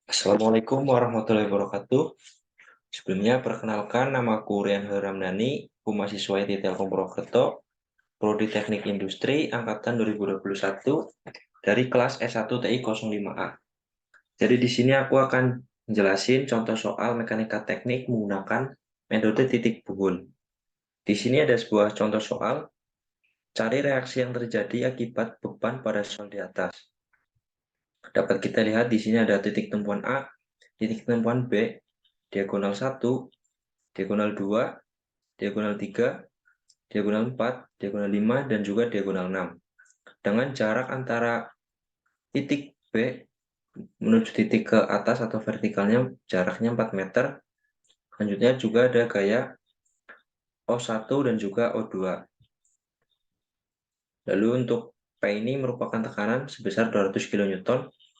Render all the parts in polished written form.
Assalamualaikum warahmatullahi wabarakatuh. Sebelumnya perkenalkan namaku Rian Ramdhani, aku mahasiswa IT Telkom Purwokerto, Prodi Teknik Industri angkatan 2021 dari kelas S1 TI 05A. Jadi di sini aku akan menjelasin contoh soal mekanika teknik menggunakan metode titik buhul. Di sini ada sebuah contoh soal, cari reaksi yang terjadi akibat beban pada sel di atas. Dapat kita lihat di sini ada titik tempuan A, titik tempuan B, diagonal 1, diagonal 2, diagonal 3, diagonal 4, diagonal 5, dan juga diagonal 6. Dengan jarak antara titik B menuju titik ke atas atau vertikalnya jaraknya 4 meter. Selanjutnya juga ada gaya O1 dan juga O2. Lalu untuk P ini merupakan tekanan sebesar 200 kN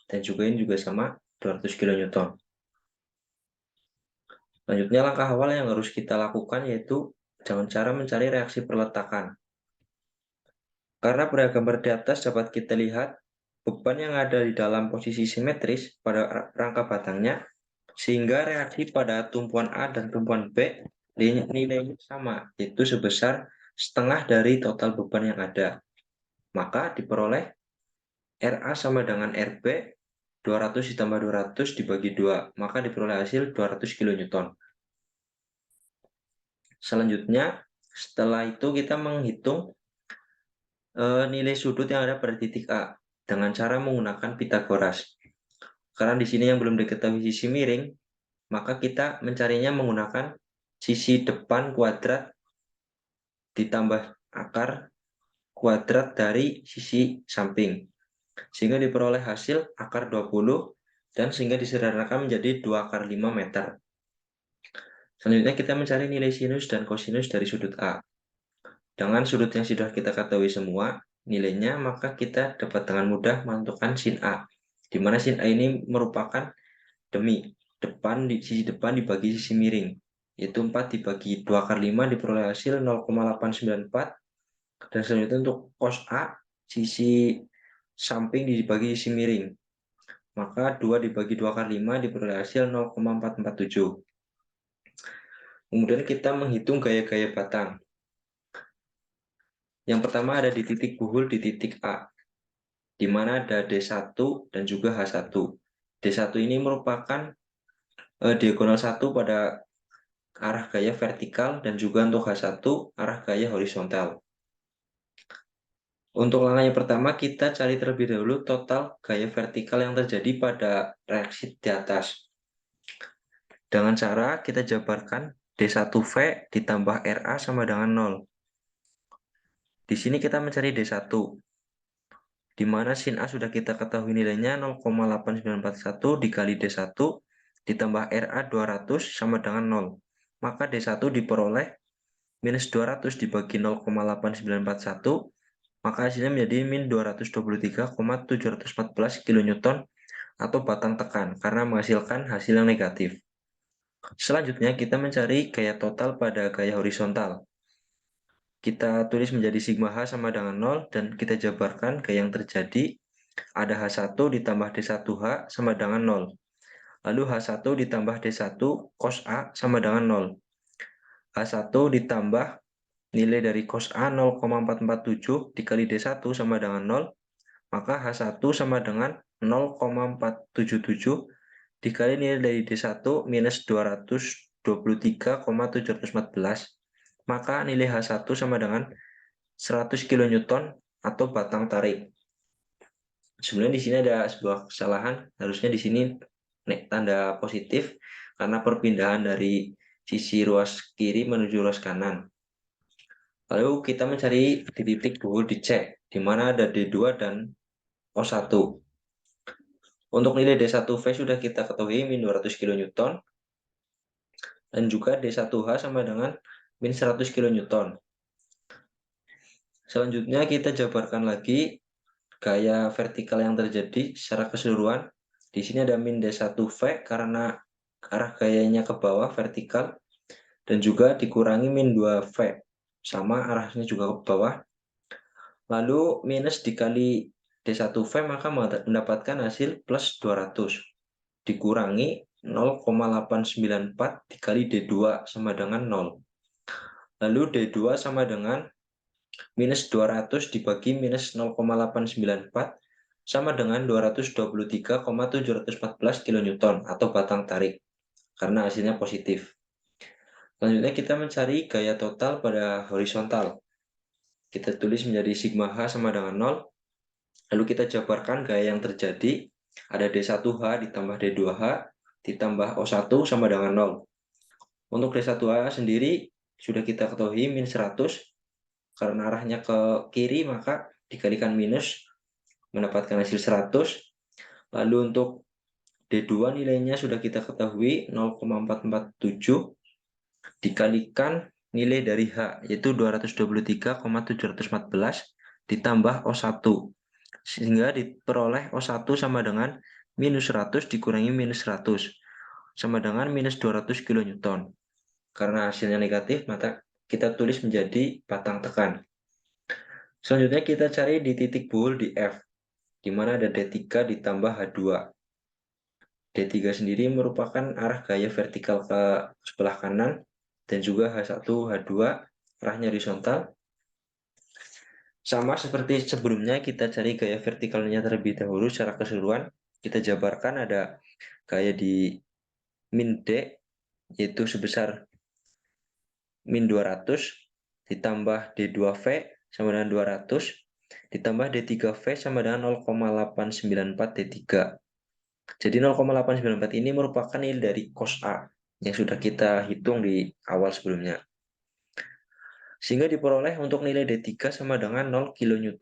dan juga ini juga sama 200 kN. Selanjutnya langkah awal yang harus kita lakukan yaitu dengan cara mencari reaksi perletakan. Karena pada gambar di atas dapat kita lihat beban yang ada di dalam posisi simetris pada rangka batangnya, sehingga reaksi pada tumpuan A dan tumpuan B nilainya sama, yaitu sebesar setengah dari total beban yang ada. Maka diperoleh RA sama dengan RB 200 ditambah 200 dibagi 2, maka diperoleh hasil 200 kN. Selanjutnya, setelah itu kita menghitung nilai sudut yang ada pada titik A dengan cara menggunakan Pitagoras. Karena di sini yang belum diketahui sisi miring, maka kita mencarinya menggunakan sisi depan kuadrat ditambah akar kuadrat dari sisi samping. Sehingga diperoleh hasil akar 20 dan sehingga disederhanakan menjadi 2 akar 5 meter. Selanjutnya kita mencari nilai sinus dan kosinus dari sudut A. Dengan sudut yang sudah kita ketahui semua nilainya, maka kita dapat dengan mudah menentukan sin A, di mana sin A ini merupakan demi sisi depan dibagi sisi miring, yaitu 4 dibagi 2 akar 5 diperoleh hasil 0,894, dan selanjutnya untuk cos A, sisi samping dibagi sisi miring, maka 2 dibagi 2 akar 5 diperoleh hasil 0,447. Kemudian kita menghitung gaya-gaya batang. Yang pertama ada di titik buhul di titik A, di mana ada D1 dan juga H1. D1 ini merupakan diagonal 1 pada arah gaya vertikal dan juga untuk H1 arah gaya horizontal. Untuk langkah yang pertama kita cari terlebih dahulu total gaya vertikal yang terjadi pada reaksi di atas. Dengan cara kita jabarkan D1V ditambah RA sama dengan 0. Di sini kita mencari D1, di mana sin A sudah kita ketahui nilainya 0,8941 dikali D1 ditambah RA 200 sama dengan 0. Maka D1 diperoleh minus 200 dibagi 0,8941, maka hasilnya menjadi min 223,714 kN atau batang tekan karena menghasilkan hasil yang negatif. Selanjutnya kita mencari gaya total pada gaya horizontal. Kita tulis menjadi sigma H sama dengan 0 dan kita jabarkan gaya yang terjadi. Ada H1 ditambah D1H sama dengan 0. Lalu H1 ditambah D1 cos A sama dengan 0. H1 ditambah nilai dari cos A 0,447 dikali D1 sama dengan 0. Maka H1 sama dengan 0,477 dikali nilai dari D1 minus 223,714. Maka nilai H1 sama dengan 100 kN atau batang tarik. Sebenarnya di sini ada sebuah kesalahan, harusnya di sini tanda positif karena perpindahan dari sisi ruas kiri menuju ruas kanan. Lalu kita mencari di titik buhul di C, di mana ada D2 dan O1. Untuk nilai D1V sudah kita ketahui min 200 kN dan juga D1H sama dengan min 100 kN. Selanjutnya kita jabarkan lagi gaya vertikal yang terjadi secara keseluruhan. Di sini ada min D1V karena arah gayanya ke bawah vertikal dan juga dikurangi min 2V sama arahnya juga ke bawah. Lalu minus dikali D1V maka mendapatkan hasil plus 200. dikurangi 0,894 dikali D2 sama dengan 0. Lalu D2 sama dengan minus 200 dibagi minus 0,894 sama dengan 223,714 kN atau batang tarik, karena hasilnya positif. Selanjutnya kita mencari gaya total pada horizontal. Kita tulis menjadi sigma H sama dengan 0, lalu kita jabarkan gaya yang terjadi, ada D1H ditambah D2H ditambah O1 sama dengan 0. Untuk D1H sendiri sudah kita ketahui min 100, karena arahnya ke kiri maka dikalikan minus mendapatkan hasil 100. Lalu untuk D2 nilainya sudah kita ketahui 0,447 dikalikan nilai dari H yaitu 223,714 ditambah O1 sehingga diperoleh O1 sama dengan minus 100 dikurangi minus 100 sama dengan minus 200 kN. Karena hasilnya negatif maka kita tulis menjadi batang tekan. Selanjutnya kita cari di titik bool di F, di mana ada D3 ditambah H2. D3 sendiri merupakan arah gaya vertikal ke sebelah kanan, dan juga H1, H2 arahnya horizontal. Sama seperti sebelumnya, kita cari gaya vertikalnya terlebih dahulu secara keseluruhan. Kita jabarkan ada gaya di min D, yaitu sebesar min 200, ditambah D2V sama dengan 200, ditambah D3V sama dengan 0,894 D3. Jadi 0,894 ini merupakan nilai dari cos A yang sudah kita hitung di awal sebelumnya. Sehingga diperoleh untuk nilai D3 sama dengan 0 kN.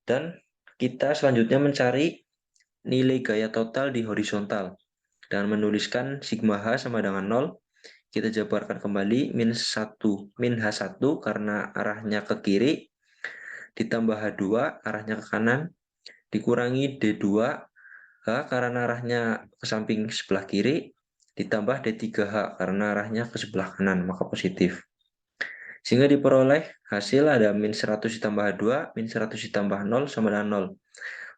Dan kita selanjutnya mencari nilai gaya total di horizontal. Dan menuliskan sigma H sama dengan 0. Kita jabarkan kembali min 1, min H1 karena arahnya ke kiri, ditambah H2 arahnya ke kanan, dikurangi D2 H karena arahnya ke samping sebelah kiri, ditambah D3H karena arahnya ke sebelah kanan, maka positif. Sehingga diperoleh hasil ada min 100 ditambah H2, min 100 ditambah 0 sama dengan 0.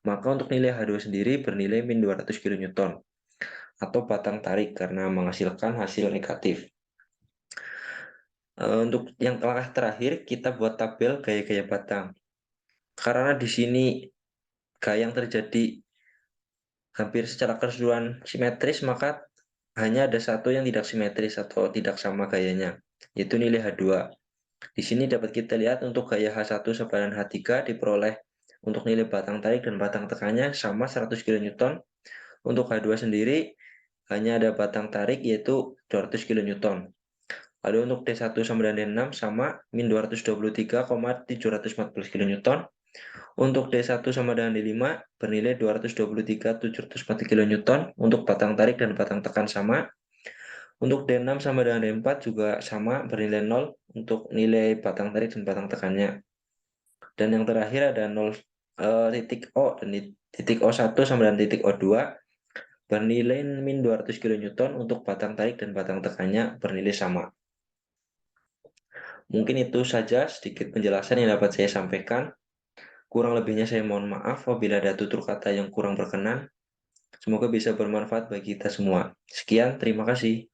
Maka untuk nilai H2 sendiri bernilai min 200 kN atau batang tarik karena menghasilkan hasil negatif. Untuk yang langkah terakhir, kita buat tabel gaya-gaya batang. Karena di sini gaya yang terjadi hampir secara keseluruhan simetris, maka hanya ada satu yang tidak simetris atau tidak sama gayanya, yaitu nilai H2. Di sini dapat kita lihat untuk gaya H1 sama dengan H3 diperoleh untuk nilai batang tarik dan batang tekannya sama 100 kN. Untuk H2 sendiri hanya ada batang tarik yaitu 200 kN. Lalu untuk D1 sama dengan D6 sama min 223,714 kN. Untuk D1 sama dengan D5 bernilai 223,714 kN untuk batang tarik dan batang tekan sama. Untuk D6 sama dengan D4 juga sama bernilai 0 untuk nilai batang tarik dan batang tekannya. Dan yang terakhir ada 0 titik O dan titik O1 sama dengan titik O2 bernilai min 200 kN untuk batang tarik dan batang tekannya bernilai sama. Mungkin itu saja sedikit penjelasan yang dapat saya sampaikan. Kurang lebihnya saya mohon maaf apabila ada tutur kata yang kurang berkenan. Semoga bisa bermanfaat bagi kita semua. Sekian, terima kasih.